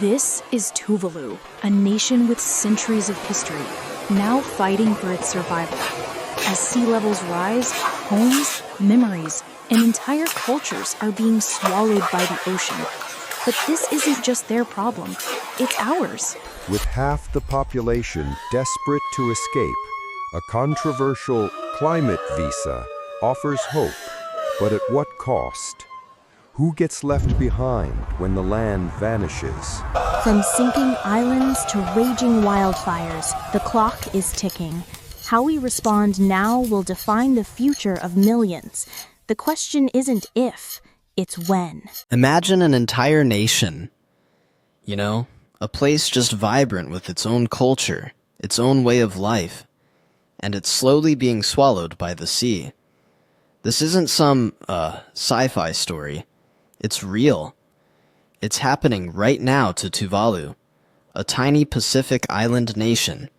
This is Tuvalu, a nation with centuries of history, now fighting for its survival. As sea levels rise, homes, memories, and entire cultures are being swallowed by the ocean. But this isn't just their problem, it's ours. With half the population desperate to escape, a controversial climate visa offers hope, but at what cost? Who gets left behind when the land vanishes? From sinking islands to raging wildfires, the clock is ticking. How we respond now will define the future of millions. The question isn't if, it's when. Imagine an entire nation. You know, a place just vibrant with its own culture, its own way of life, and it's slowly being swallowed by the sea. This isn't some, sci-fi story. It's real. It's happening right now to Tuvalu, a tiny Pacific island nation.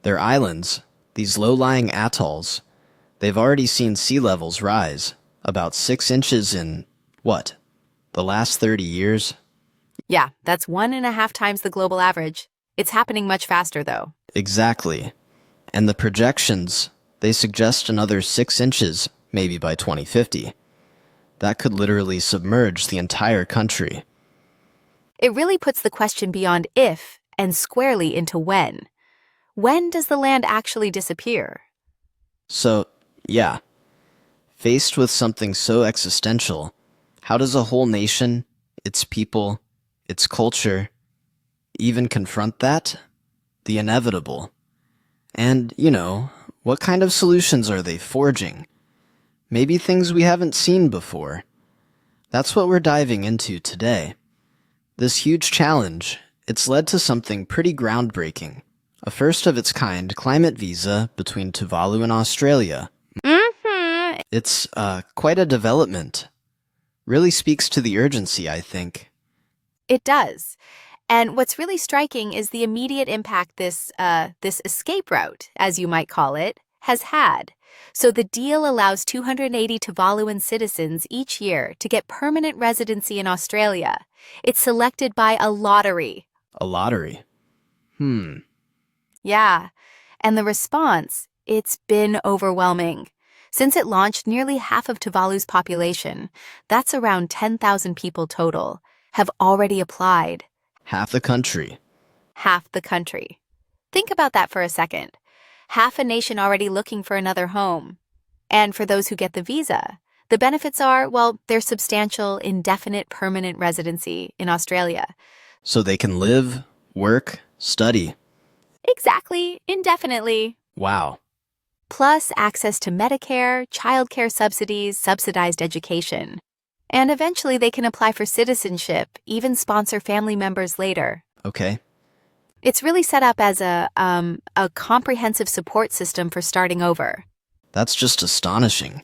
Their islands, these low-lying atolls, they've already seen sea levels rise, about 6 inches in, the last 30 years? Yeah, that's 1.5 times the global average. It's happening much faster, though. Exactly. And the projections, they suggest another 6 inches, maybe by 2050. That could literally submerge the entire country. It really puts the question beyond if and squarely into when. When does the land actually disappear? So, yeah. Faced with something so existential, how does a whole nation, its people, its culture, even confront that? The inevitable. And, what kind of solutions are they forging? Maybe things we haven't seen before. That's what we're diving into today. This huge challenge, it's led to something pretty groundbreaking. A first-of-its-kind climate visa between Tuvalu and Australia. It's quite a development. Really speaks to the urgency, I think. It does. And what's really striking is the immediate impact this escape route, as you might call it, has had. So the deal allows 280 Tuvaluan citizens each year to get permanent residency in Australia. It's selected by a lottery. A lottery? Yeah. And the response, it's been overwhelming. Since it launched, nearly half of Tuvalu's population, that's around 10,000 people total, have already applied. Half the country. Half the country. Think about that for a second. Half a nation already looking for another home. And for those who get the visa, the benefits are, they're substantial, indefinite, permanent residency in Australia. So they can live, work, study. Exactly, indefinitely. Wow. Plus access to Medicare, childcare subsidies, subsidized education. And eventually they can apply for citizenship, even sponsor family members later. Okay. It's really set up as a comprehensive support system for starting over. That's just astonishing.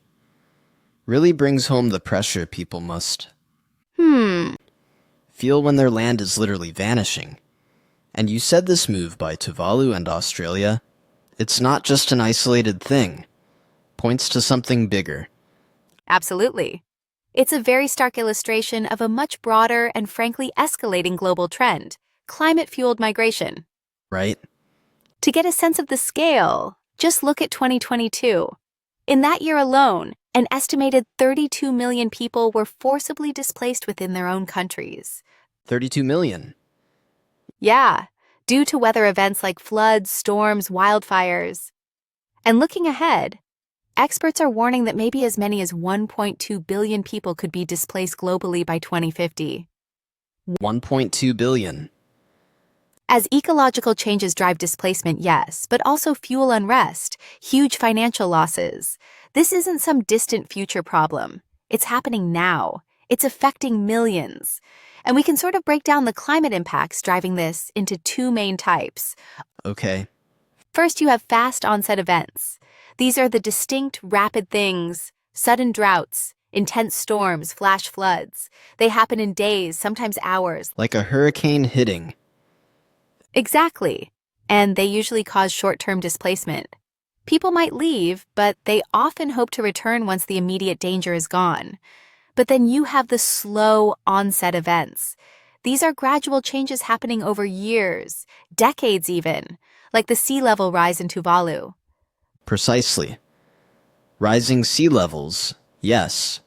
Really brings home the pressure people must feel when their land is literally vanishing. And you said this move by Tuvalu and Australia, it's not just an isolated thing. Points to something bigger. Absolutely. It's a very stark illustration of a much broader and frankly escalating global trend. Climate-fueled migration. Right. To get a sense of the scale, just look at 2022. In that year alone, an estimated 32 million people were forcibly displaced within their own countries. 32 million? Yeah, due to weather events like floods, storms, wildfires. And looking ahead, experts are warning that maybe as many as 1.2 billion people could be displaced globally by 2050. 1.2 billion. As ecological changes drive displacement, yes, but also fuel unrest, huge financial losses. This isn't some distant future problem. It's happening now. It's affecting millions. And we can sort of break down the climate impacts driving this into 2 main types. Okay. First, you have fast onset events. These are the distinct, rapid things, sudden droughts, intense storms, flash floods. They happen in days, sometimes hours. Like a hurricane hitting. Exactly. And they usually cause short-term displacement. People might leave, but they often hope to return once the immediate danger is gone. But then you have the slow onset events. These are gradual changes happening over years, decades even, like the sea level rise in Tuvalu. Precisely. Rising sea levels, yes,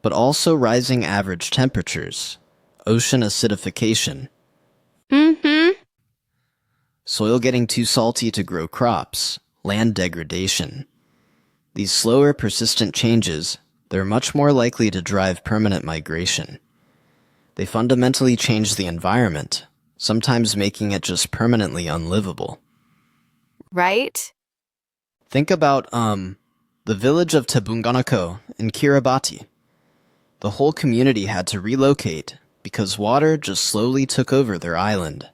but also rising average temperatures, ocean acidification, soil getting too salty to grow crops, land degradation. These slower, persistent changes, they're much more likely to drive permanent migration. They fundamentally change the environment, sometimes making it just permanently unlivable. Right? Think about, the village of Tebunganako in Kiribati. The whole community had to relocate because water just slowly took over their island.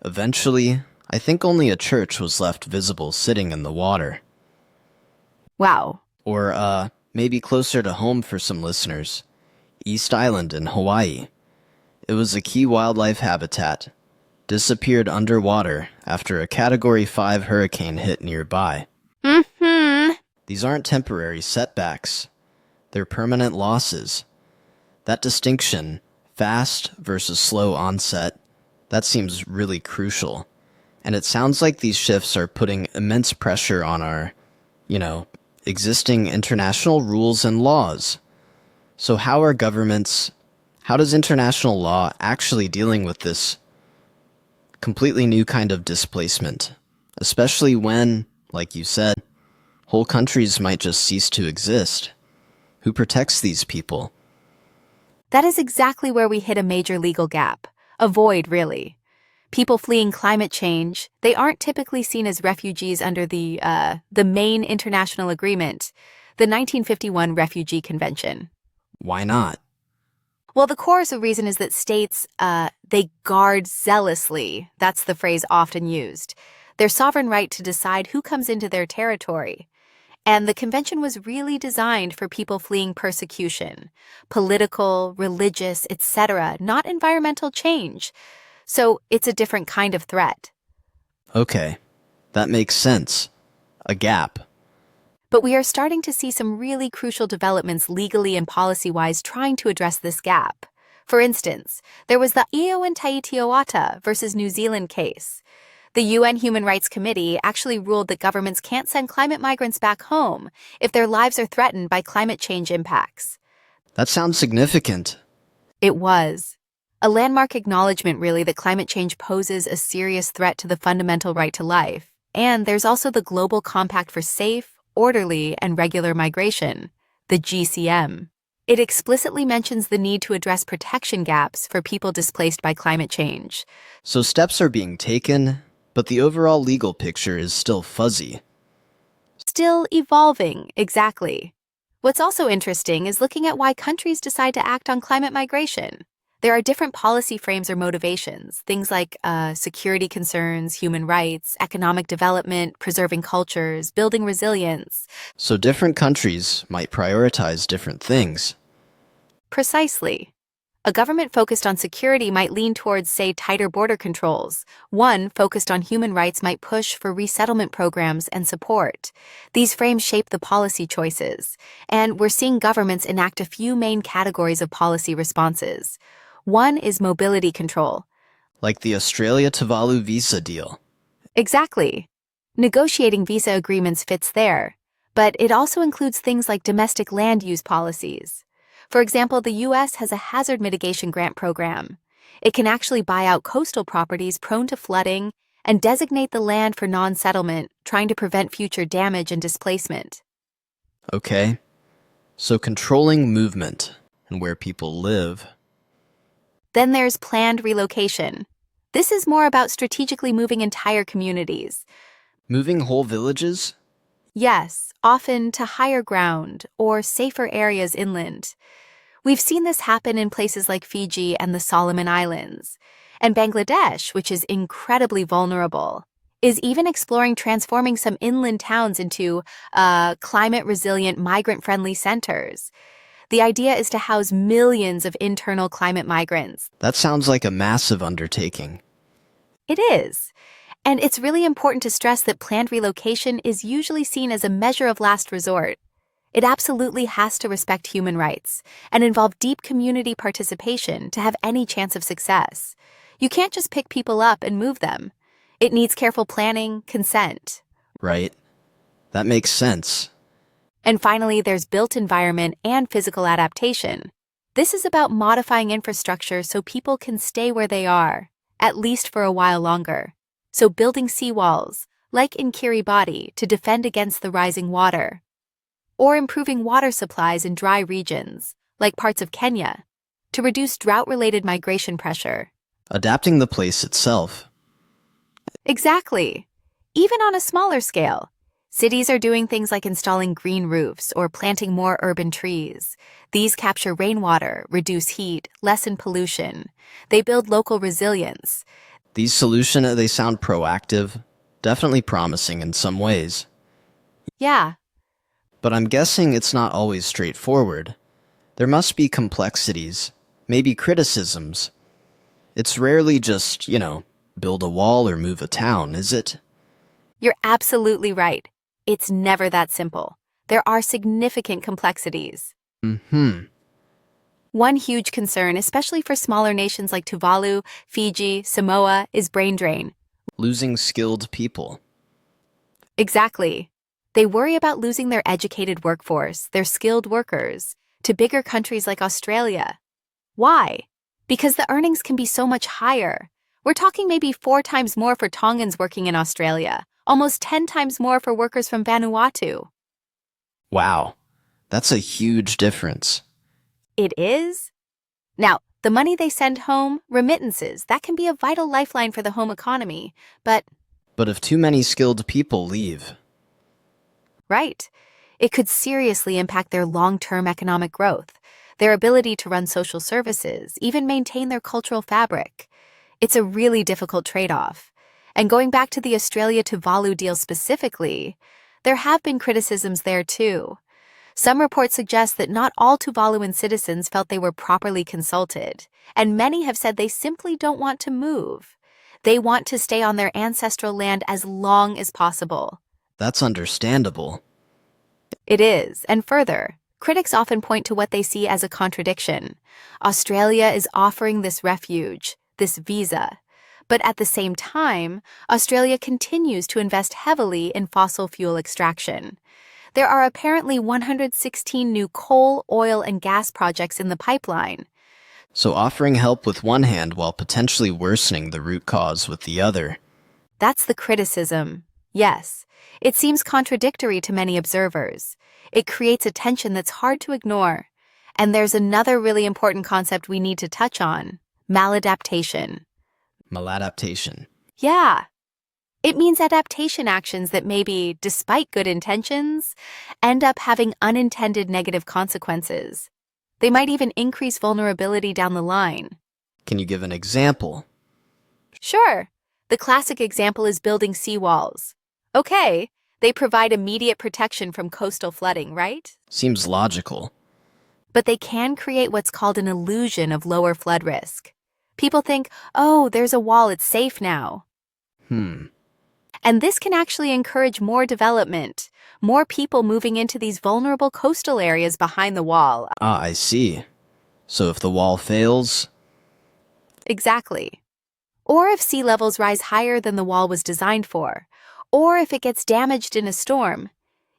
Eventually, I think only a church was left visible sitting in the water. Wow. Or, maybe closer to home for some listeners, East Island in Hawaii. It was a key wildlife habitat, disappeared underwater after a Category 5 hurricane hit nearby. These aren't temporary setbacks. They're permanent losses. That distinction, fast versus slow onset, that seems really crucial. And it sounds like these shifts are putting immense pressure on our, existing international rules and laws. So how does international law actually dealing with this completely new kind of displacement? Especially when, like you said, whole countries might just cease to exist. Who protects these people? That is exactly where we hit a major legal gap. A void, really. People fleeing climate change, they aren't typically seen as refugees under the main international agreement, the 1951 Refugee Convention. Why not? Well, the core of the reason is that states, they guard zealously, that's the phrase often used, their sovereign right to decide who comes into their territory. And the convention was really designed for people fleeing persecution, political, religious, etc., not environmental change. So it's a different kind of threat. Okay, that makes sense. A gap. But we are starting to see some really crucial developments legally and policy-wise trying to address this gap. For instance, there was the Io and Taitiawata versus New Zealand case. The UN Human Rights Committee actually ruled that governments can't send climate migrants back home if their lives are threatened by climate change impacts. That sounds significant. It was. A landmark acknowledgement, really, that climate change poses a serious threat to the fundamental right to life. And there's also the Global Compact for Safe, Orderly, and Regular Migration, the GCM. It explicitly mentions the need to address protection gaps for people displaced by climate change. So steps are being taken, but the overall legal picture is still fuzzy. Still evolving, exactly. What's also interesting is looking at why countries decide to act on climate migration. There are different policy frames or motivations, things like security concerns, human rights, economic development, preserving cultures, building resilience. So different countries might prioritize different things. Precisely. A government focused on security might lean towards, say, tighter border controls. One focused on human rights might push for resettlement programs and support. These frames shape the policy choices, and we're seeing governments enact a few main categories of policy responses. One is mobility control. Like the Australia-Tuvalu visa deal. Exactly. Negotiating visa agreements fits there, but it also includes things like domestic land use policies. For example, the U.S. has a hazard mitigation grant program. It can actually buy out coastal properties prone to flooding and designate the land for non-settlement, trying to prevent future damage and displacement. Okay. So controlling movement and where people live. Then there's planned relocation. This is more about strategically moving entire communities. Moving whole villages? Yes, often to higher ground or safer areas inland. We've seen this happen in places like Fiji and the Solomon Islands. And Bangladesh, which is incredibly vulnerable, is even exploring transforming some inland towns into climate-resilient, migrant-friendly centers. The idea is to house millions of internal climate migrants. That sounds like a massive undertaking. It is. And it's really important to stress that planned relocation is usually seen as a measure of last resort. It absolutely has to respect human rights and involve deep community participation to have any chance of success. You can't just pick people up and move them. It needs careful planning, consent. Right. That makes sense. And finally, there's built environment and physical adaptation. This is about modifying infrastructure so people can stay where they are, at least for a while longer. So building seawalls, like in Kiribati, to defend against the rising water. Or improving water supplies in dry regions, like parts of Kenya, to reduce drought-related migration pressure. Adapting the place itself. Exactly. Even on a smaller scale, cities are doing things like installing green roofs or planting more urban trees. These capture rainwater, reduce heat, lessen pollution. They build local resilience. These solutions, they sound proactive, definitely promising in some ways. Yeah. But I'm guessing it's not always straightforward. There must be complexities, maybe criticisms. It's rarely just, build a wall or move a town, is it? You're absolutely right. It's never that simple. There are significant complexities. One huge concern, especially for smaller nations like Tuvalu, Fiji, Samoa, is brain drain. Losing skilled people. Exactly. They worry about losing their educated workforce, their skilled workers, to bigger countries like Australia. Why? Because the earnings can be so much higher. We're talking maybe 4 times more for Tongans working in Australia, almost 10 times more for workers from Vanuatu. Wow, that's a huge difference. It is? Now, the money they send home, remittances, that can be a vital lifeline for the home economy, but if too many skilled people leave... Right. It could seriously impact their long-term economic growth, their ability to run social services, even maintain their cultural fabric. It's a really difficult trade-off. And going back to the Australia-Tuvalu deal specifically, there have been criticisms there too. Some reports suggest that not all Tuvaluan citizens felt they were properly consulted, and many have said they simply don't want to move. They want to stay on their ancestral land as long as possible. That's understandable. It is, and further, critics often point to what they see as a contradiction. Australia is offering this refuge, this visa, but at the same time, Australia continues to invest heavily in fossil fuel extraction. There are apparently 116 new coal, oil, and gas projects in the pipeline. So offering help with one hand while potentially worsening the root cause with the other. That's the criticism. Yes, it seems contradictory to many observers. It creates a tension that's hard to ignore. And there's another really important concept we need to touch on: maladaptation. Maladaptation. Yeah. It means adaptation actions that maybe, despite good intentions, end up having unintended negative consequences. They might even increase vulnerability down the line. Can you give an example? Sure. The classic example is building seawalls. Okay, they provide immediate protection from coastal flooding, right? Seems logical. But they can create what's called an illusion of lower flood risk. People think, oh, there's a wall, it's safe now. And this can actually encourage more development, more people moving into these vulnerable coastal areas behind the wall. Ah, I see. So if the wall fails... Exactly. Or if sea levels rise higher than the wall was designed for, or if it gets damaged in a storm,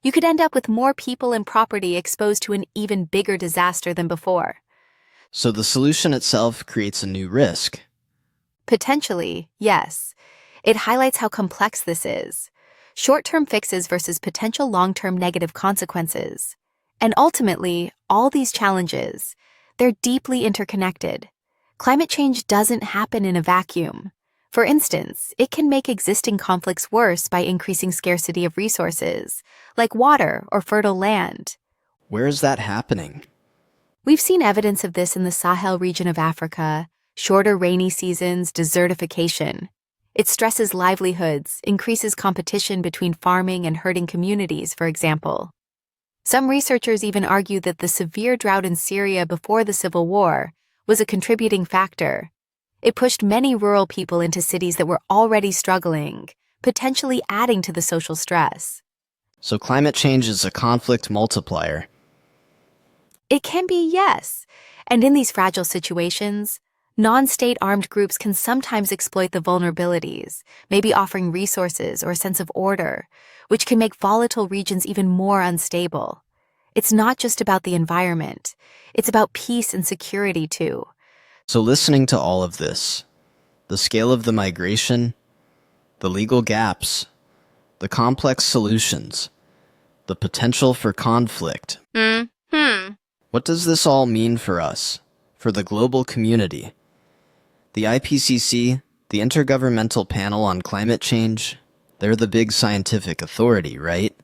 you could end up with more people and property exposed to an even bigger disaster than before. So the solution itself creates a new risk. Potentially, yes. It highlights how complex this is. Short-term fixes versus potential long-term negative consequences. And ultimately, all these challenges, they're deeply interconnected. Climate change doesn't happen in a vacuum. For instance, it can make existing conflicts worse by increasing scarcity of resources, like water or fertile land. Where is that happening? We've seen evidence of this in the Sahel region of Africa, shorter rainy seasons, desertification. It stresses livelihoods, increases competition between farming and herding communities, for example. Some researchers even argue that the severe drought in Syria before the civil war was a contributing factor. It pushed many rural people into cities that were already struggling, potentially adding to the social stress. So climate change is a conflict multiplier. It can be, yes. And in these fragile situations, non-state armed groups can sometimes exploit the vulnerabilities, maybe offering resources or a sense of order, which can make volatile regions even more unstable. It's not just about the environment. It's about peace and security, too. So listening to all of this, the scale of the migration, the legal gaps, the complex solutions, the potential for conflict. What does this all mean for us, for the global community? The IPCC, the Intergovernmental Panel on Climate Change, they're the big scientific authority, right?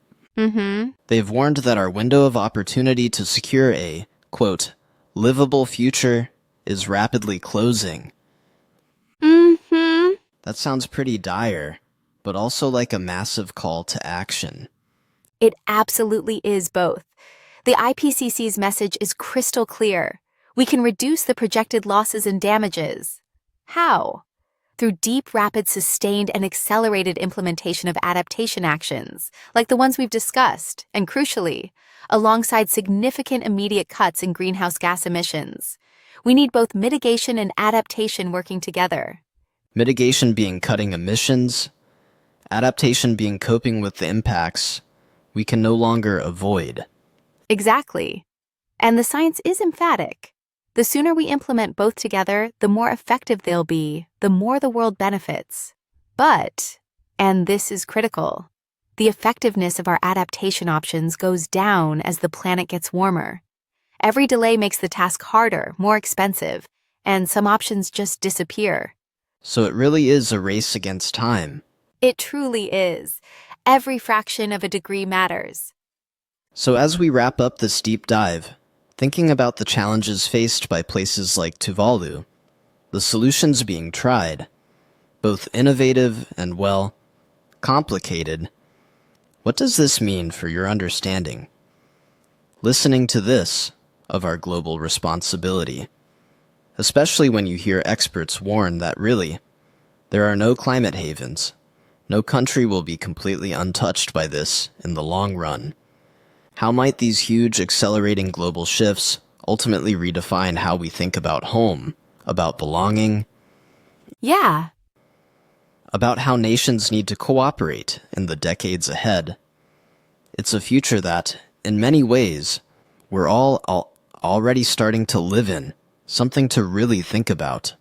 They've warned that our window of opportunity to secure a, quote, livable future is rapidly closing. That sounds pretty dire, but also like a massive call to action. It absolutely is both. The IPCC's message is crystal clear. We can reduce the projected losses and damages. How? Through deep, rapid, sustained, and accelerated implementation of adaptation actions, like the ones we've discussed, and crucially, alongside significant immediate cuts in greenhouse gas emissions. We need both mitigation and adaptation working together. Mitigation being cutting emissions, adaptation being coping with the impacts we can no longer avoid. Exactly. And the science is emphatic. The sooner we implement both together, the more effective they'll be, the more the world benefits. But, and this is critical, the effectiveness of our adaptation options goes down as the planet gets warmer. Every delay makes the task harder, more expensive, and some options just disappear. So it really is a race against time. It truly is. Every fraction of a degree matters. So as we wrap up this deep dive, thinking about the challenges faced by places like Tuvalu, the solutions being tried, both innovative and, well, complicated, what does this mean for your understanding? Listening to this of our global responsibility, especially when you hear experts warn that really, there are no climate havens. No country will be completely untouched by this in the long run. How might these huge accelerating global shifts ultimately redefine how we think about home, about belonging? Yeah. About how nations need to cooperate in the decades ahead. It's a future that, in many ways, we're all already starting to live in, something to really think about.